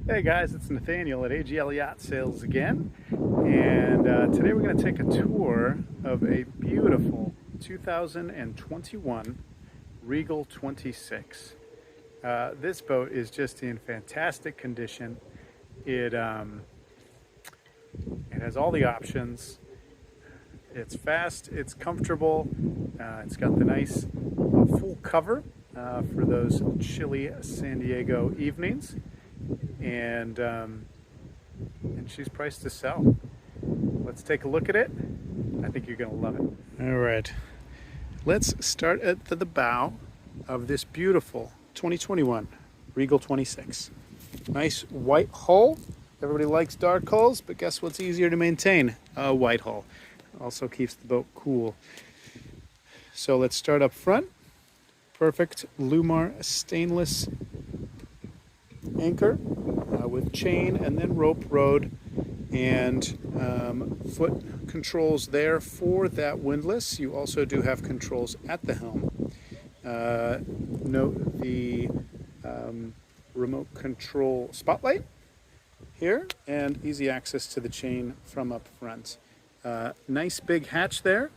Hey guys, it's Nathaniel at AGL Yacht Sales again, and today we're going to take a tour of a beautiful 2021 Regal 26. This boat is just in fantastic condition. It has all the options. It's fast, it's comfortable, it's got the nice full cover for those chilly San Diego evenings. And she's priced to sell. Let's take a look at it. I think you're gonna love it. All right, let's start at the bow of this beautiful 2021 Regal 26. Nice white hull. Everybody likes dark hulls, but guess what's easier to maintain? A white hull. Also keeps the boat cool. So let's start up front. Perfect Lumar stainless anchor with chain and then rope rode and foot controls there for that windlass. You also do have controls at the helm. Note the remote control spotlight here and easy access to the chain from up front. Nice big hatch there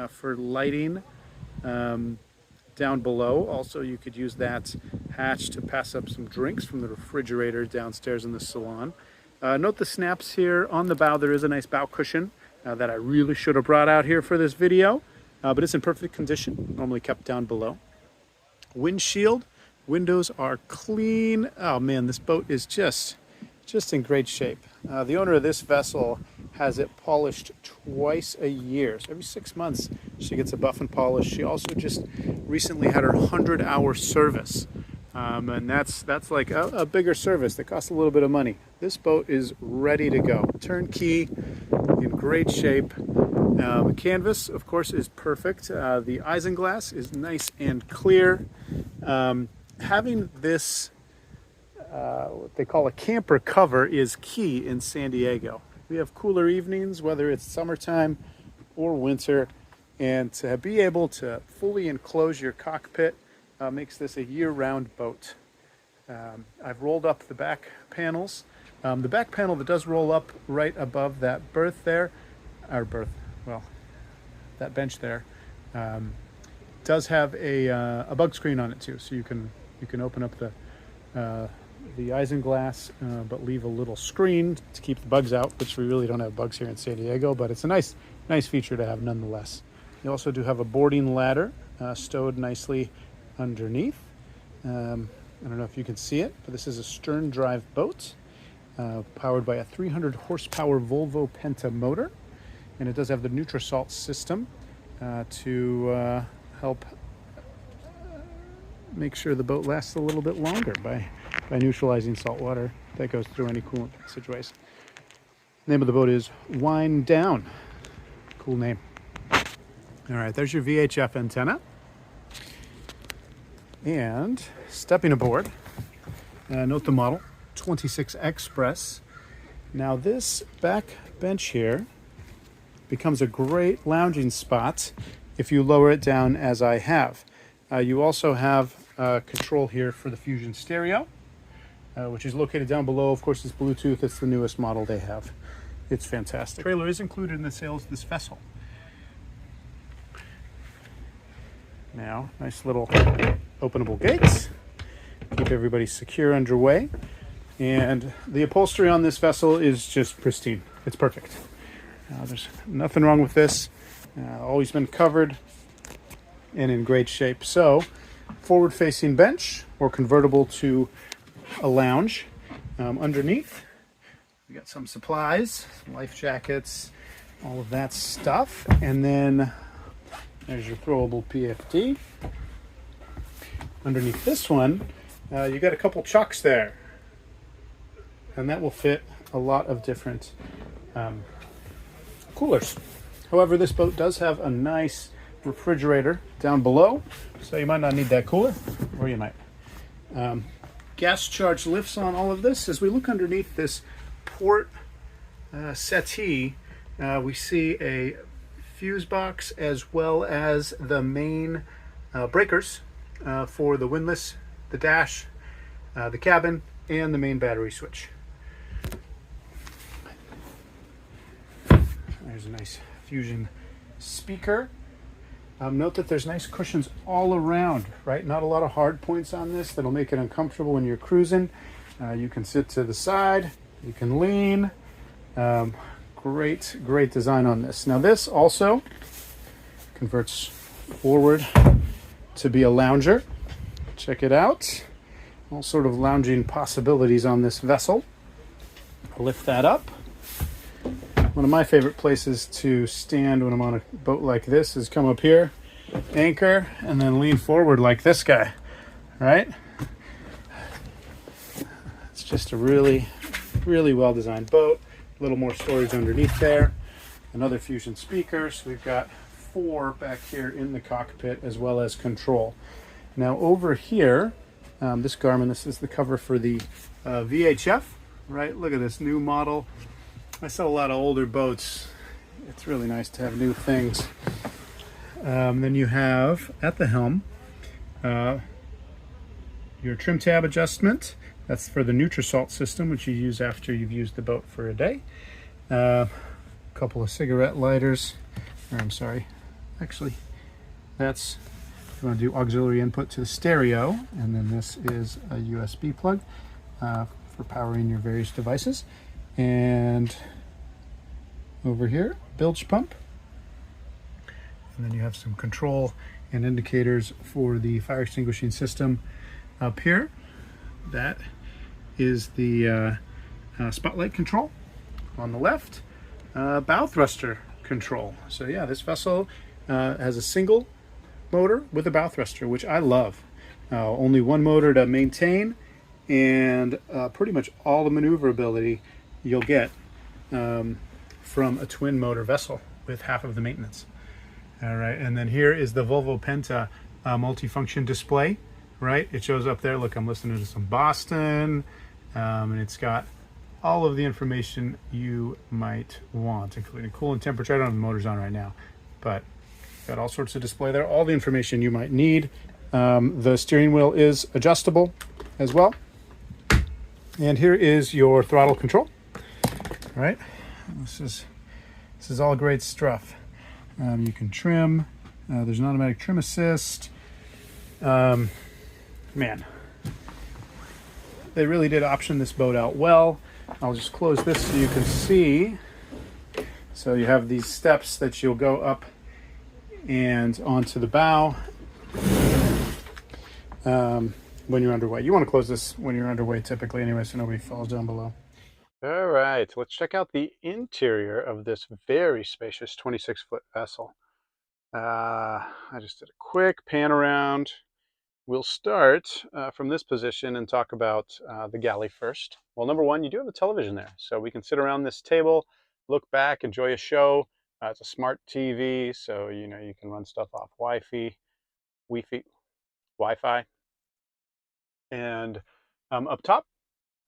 for lighting. Down below, also you could use that hatch to pass up some drinks from the refrigerator downstairs in the salon. Note the snaps here on the bow. There is a nice bow cushion that I really should have brought out here for this video, but it's in perfect condition, normally kept down below. Windshield, windows are clean. Oh man, this boat is just in great shape. The owner of this vessel has it polished twice a year. So every 6 months she gets a buff and polish. She also just recently had her 100-hour service. And that's like a bigger service that costs a little bit of money. This boat is ready to go. Turnkey, in great shape. The canvas, of course, is perfect. The isinglass is nice and clear. Having this what they call a camper cover is key in San Diego. We have cooler evenings, whether it's summertime or winter, and to be able to fully enclose your cockpit makes this a year-round boat. I've rolled up the back panels. The back panel that does roll up right above that berth there, that bench there, does have a bug screen on it too, so you can open up the isinglass, but leave a little screen to keep the bugs out, which we really don't have bugs here in San Diego, but it's a nice feature to have nonetheless. You also do have a boarding ladder stowed nicely underneath. I don't know if you can see it, but this is a stern drive boat powered by a 300 horsepower Volvo Penta motor, and it does have the Nutrasalt system to help make sure the boat lasts a little bit longer by neutralizing salt water that goes through any coolant situation. The name of the boat is Wind Down. Cool name. All right, there's your VHF antenna. And stepping aboard, note the model, 26 Express. Now this back bench here becomes a great lounging spot if you lower it down as I have. You also have control here for the Fusion stereo, which is located down below. Of course, it's Bluetooth. It's the newest model they have. It's fantastic. Trailer is included in the sales of this vessel. Now, nice little openable gates. Keep everybody secure underway. And the upholstery on this vessel is just pristine. It's perfect. There's nothing wrong with this. Always been covered and in great shape. So, forward-facing bench or convertible to a lounge. Underneath, we got some supplies, some life jackets, all of that stuff. And then there's your throwable PFD. Underneath this one, you got a couple chucks there. And that will fit a lot of different coolers. However, this boat does have a nice refrigerator down below, so you might not need that cooler, or you might. Gas charge lifts on all of this. As we look underneath this port settee, we see a fuse box as well as the main breakers for the windlass, the dash, the cabin, and the main battery switch. There's a nice Fusion speaker. Note that there's nice cushions all around, right? Not a lot of hard points on this that'll make it uncomfortable when you're cruising. You can sit to the side, you can lean. Great design on this. Now this also converts forward to be a lounger. Check it out. All sort of lounging possibilities on this vessel. I'll lift that up. One of my favorite places to stand when I'm on a boat like this is come up here, anchor, and then lean forward like this guy, right? It's just a really well designed boat. A little more storage underneath there. Another Fusion speaker. So we've got 4 back here in the cockpit as well as control. Now over here, this Garmin, this is the cover for the VHF, right? Look at this new model. I sell a lot of older boats. It's really nice to have new things. Then you have at the helm your trim tab adjustment. That's for the Nutrisalt system, which you use after you've used the boat for a day. A couple of cigarette lighters, or I'm sorry, actually, that's if you want to do auxiliary input to the stereo, and then this is a USB plug for powering your various devices. And over here, bilge pump. And then you have some control and indicators for the fire extinguishing system up here. That is the spotlight control. On the left, bow thruster control. So yeah, this vessel has a single motor with a bow thruster, which I love. Only one motor to maintain, and pretty much all the maneuverability you'll get from a twin motor vessel with half of the maintenance. All right, and then here is the Volvo Penta multifunction display, right? It shows up there. Look, I'm listening to some Boston, and it's got all of the information you might want, including coolant temperature. I don't have the motors on right now, but got all sorts of display there, all the information you might need. The steering wheel is adjustable as well. And here is your throttle control. All right, this is all great stuff. You can trim. There's an automatic trim assist. Man, they really did option this boat out well. I'll just close this so you can see. So you have these steps that you'll go up and onto the bow when you're underway. You want to close this when you're underway typically anyway, so nobody falls down below. All right, let's check out the interior of this very spacious 26-foot vessel. I just did a quick pan around. We'll start from this position and talk about the galley first. Well, number one, you do have a television there, so we can sit around this table, look back, enjoy a show. It's a smart TV, so you can run stuff off Wi-Fi, and up top,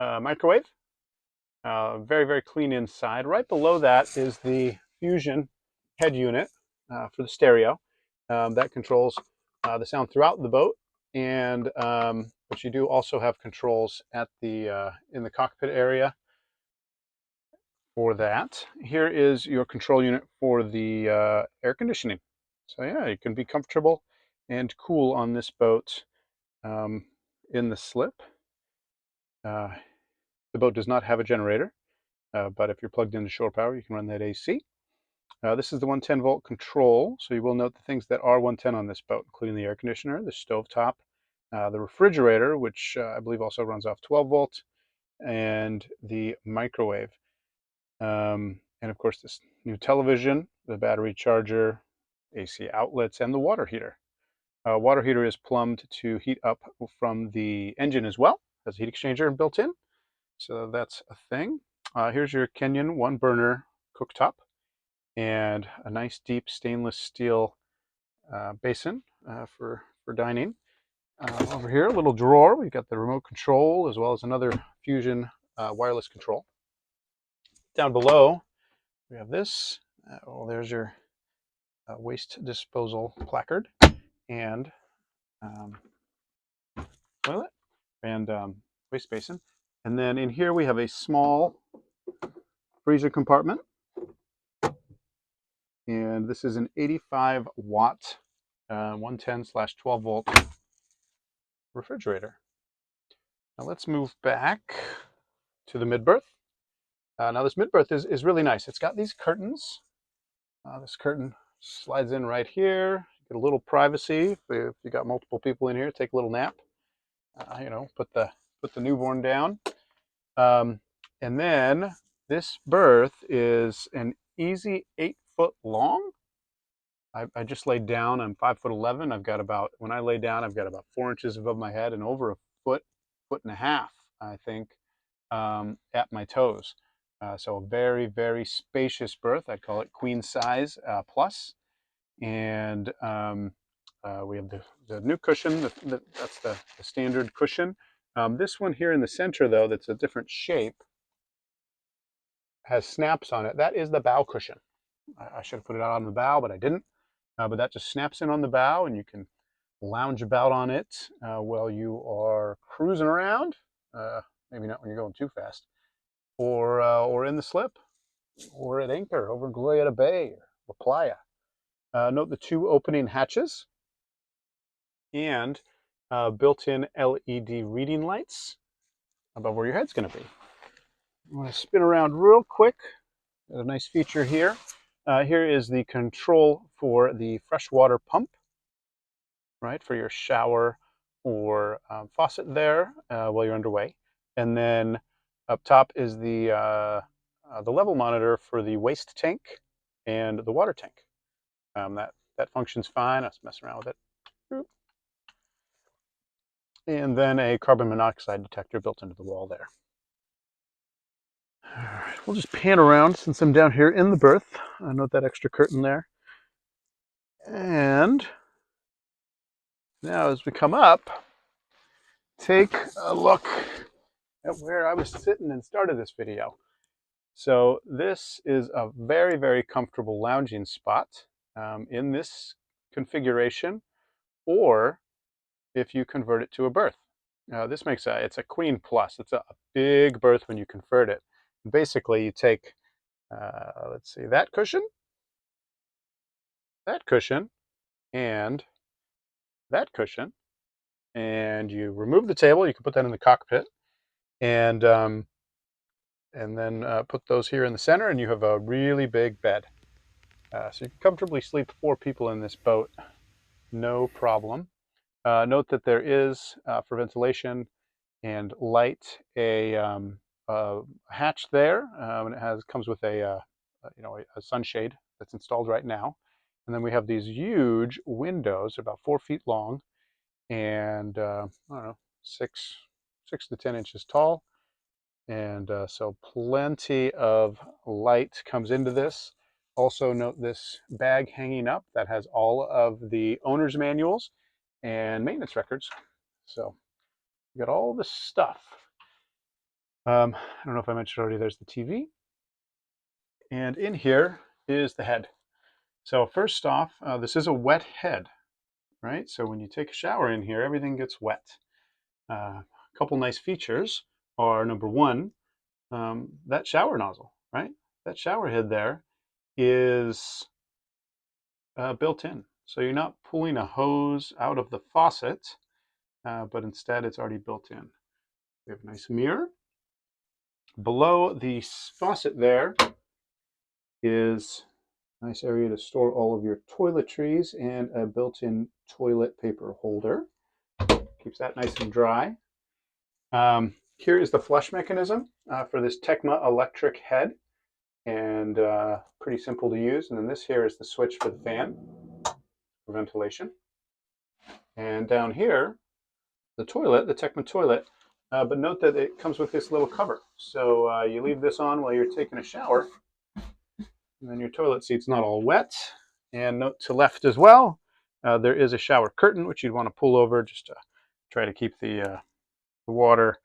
microwave. Very clean inside. Right below that is the Fusion head unit for the stereo that controls the sound throughout the boat. And but you do also have controls at the in the cockpit area for that. Here is your control unit for the air conditioning. So yeah, you can be comfortable and cool on this boat in the slip. The boat does not have a generator, but if you're plugged into shore power, you can run that AC. This is the 110 volt control, so you will note the things that are 110 on this boat, including the air conditioner, the stovetop, the refrigerator, which I believe also runs off 12 volt, and the microwave. And of course this new television, the battery charger, AC outlets, and the water heater. Water heater is plumbed to heat up from the engine as well. Has a heat exchanger built in, so that's a thing. Here's your Kenyon 1-burner cooktop and a nice deep stainless steel basin for dining. Over here, a little drawer. We've got the remote control as well as another Fusion wireless control. Down below, we have this. There's your waste disposal placard and toilet and waste basin. And then in here we have a small freezer compartment. And this is an 85 watt 110/12 volt refrigerator. Now let's move back to the mid-berth. Now this mid-berth is really nice. It's got these curtains. This curtain slides in right here. Get a little privacy if you got multiple people in here. Take a little nap. You know, put the newborn down. And then this berth is an easy 8 foot long. I just laid down. I'm 5'11". I've got about, when I lay down, I've got about 4 inches above my head and over a foot and a half, I think, at my toes. So a very, very spacious berth. I'd call it queen size plus. And we have the new cushion. That's the standard cushion. This one here in the center, though, that's a different shape, has snaps on it. That is the bow cushion. I should have put it out on the bow, but I didn't. But that just snaps in on the bow, and you can lounge about on it while you are cruising around. Maybe not when you're going too fast, or in the slip, or at anchor over Glorieta Bay or La Playa. Note the 2 opening hatches and built-in LED reading lights above where your head's going to be. I'm going to spin around real quick. There's a nice feature here. Here is the control for the freshwater pump, right, for your shower or faucet there while you're underway. And then up top is the level monitor for the waste tank and the water tank. That functions fine. I was messing around with it. And then a carbon monoxide detector built into the wall there. All right, we'll just pan around since I'm down here in the berth. Note that extra curtain there. And now as we come up, take a look at where I was sitting and started this video. So this is a very, very comfortable lounging spot in this configuration, or if you convert it to a berth. This makes it's a queen plus. It's a big berth when you convert it. Basically, you take, let's see, that cushion, and that cushion, and you remove the table. You can put that in the cockpit, and then put those here in the center, and you have a really big bed. So you can comfortably sleep 4 people in this boat, no problem. Note that there is, for ventilation and light, a hatch there, and it comes with a sunshade that's installed right now. And then we have these huge windows, about 4 feet long, and I don't know, 6 to 10 inches tall. And so plenty of light comes into this. Also note this bag hanging up that has all of the owner's manuals and maintenance records. So you got all this stuff. I don't know if I mentioned already, there's the TV. And in here is the head. So first off, this is a wet head, right? So when you take a shower in here, everything gets wet. A couple nice features are, number one, that shower nozzle, right? That shower head there is built in. So you're not pulling a hose out of the faucet, but instead it's already built in. We have a nice mirror. Below the faucet there is a nice area to store all of your toiletries and a built-in toilet paper holder. Keeps that nice and dry. Here is the flush mechanism for this Tecma electric head, and pretty simple to use. And then this here is the switch for the fan for ventilation. And down here, the toilet, the Tecma toilet, but note that it comes with this little cover. So you leave this on while you're taking a shower, and then your toilet seat's not all wet. And note to left as well, there is a shower curtain, which you'd want to pull over just to try to keep the water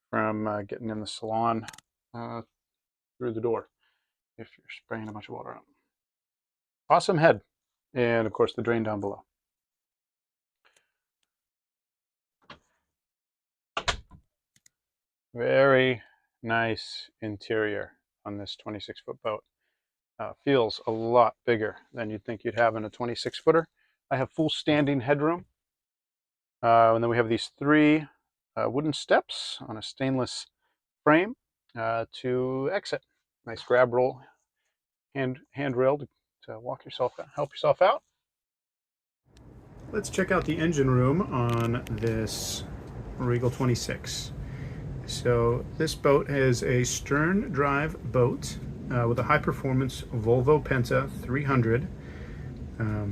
from getting in the salon through the door if you're spraying a bunch of water on. Awesome head. And of course the drain down below. Very nice interior on this 26-foot boat. Feels a lot bigger than you'd think you'd have in a 26-footer. I have full standing headroom. And then we have these three wooden steps on a stainless frame to exit. Nice grab roll handrail to walk yourself out, help yourself out. Let's check out the engine room on this Regal 26. So this boat is a stern drive boat with a high performance Volvo Penta 300. A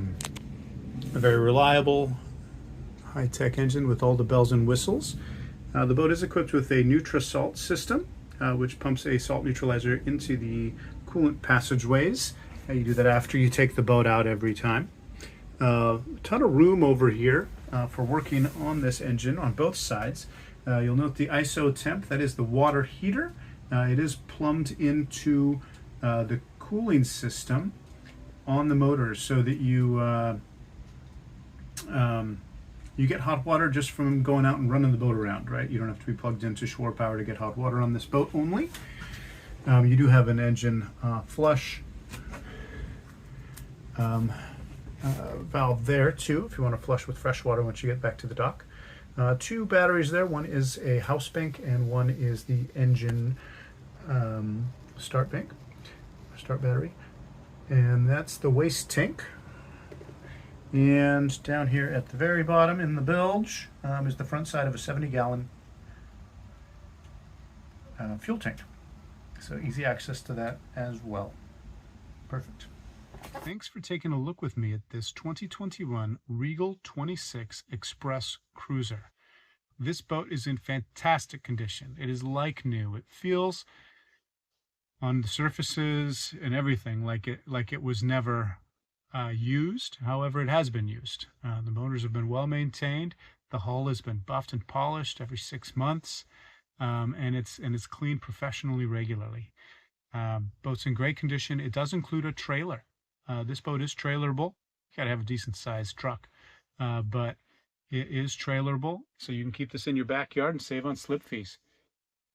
very reliable high-tech engine with all the bells and whistles. The boat is equipped with a Nutri-Salt system, which pumps a salt neutralizer into the coolant passageways. You do that after you take the boat out every time. A ton of room over here for working on this engine on both sides. You'll note the ISO temp, that is the water heater. It is plumbed into the cooling system on the motors so that you get hot water just from going out and running the boat around, right? You don't have to be plugged into shore power to get hot water on this boat only. You do have an engine flush valve there too, if you want to flush with fresh water once you get back to the dock. Two batteries there. One is a house bank and one is the engine start battery. And that's the waste tank. And down here at the very bottom in the bilge is the front side of a 70-gallon fuel tank. So easy access to that as well. Perfect. Thanks for taking a look with me at this 2021 Regal 26 Express Cruiser. This boat is in fantastic condition. It is like new. It feels on the surfaces and everything like it was never used. However, it has been used. The motors have been well maintained. The hull has been buffed and polished every 6 months, and it's cleaned professionally regularly. Boat's in great condition. It does include a trailer. This boat is trailerable. You gotta have a decent sized truck, but it is trailerable, so you can keep this in your backyard and save on slip fees.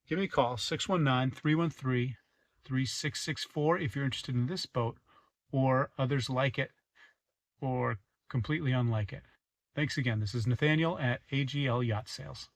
Give me a call, 619-313-3664 if you're interested in this boat or others like it or completely unlike it. Thanks again. This is Nathaniel at AGL Yacht Sales.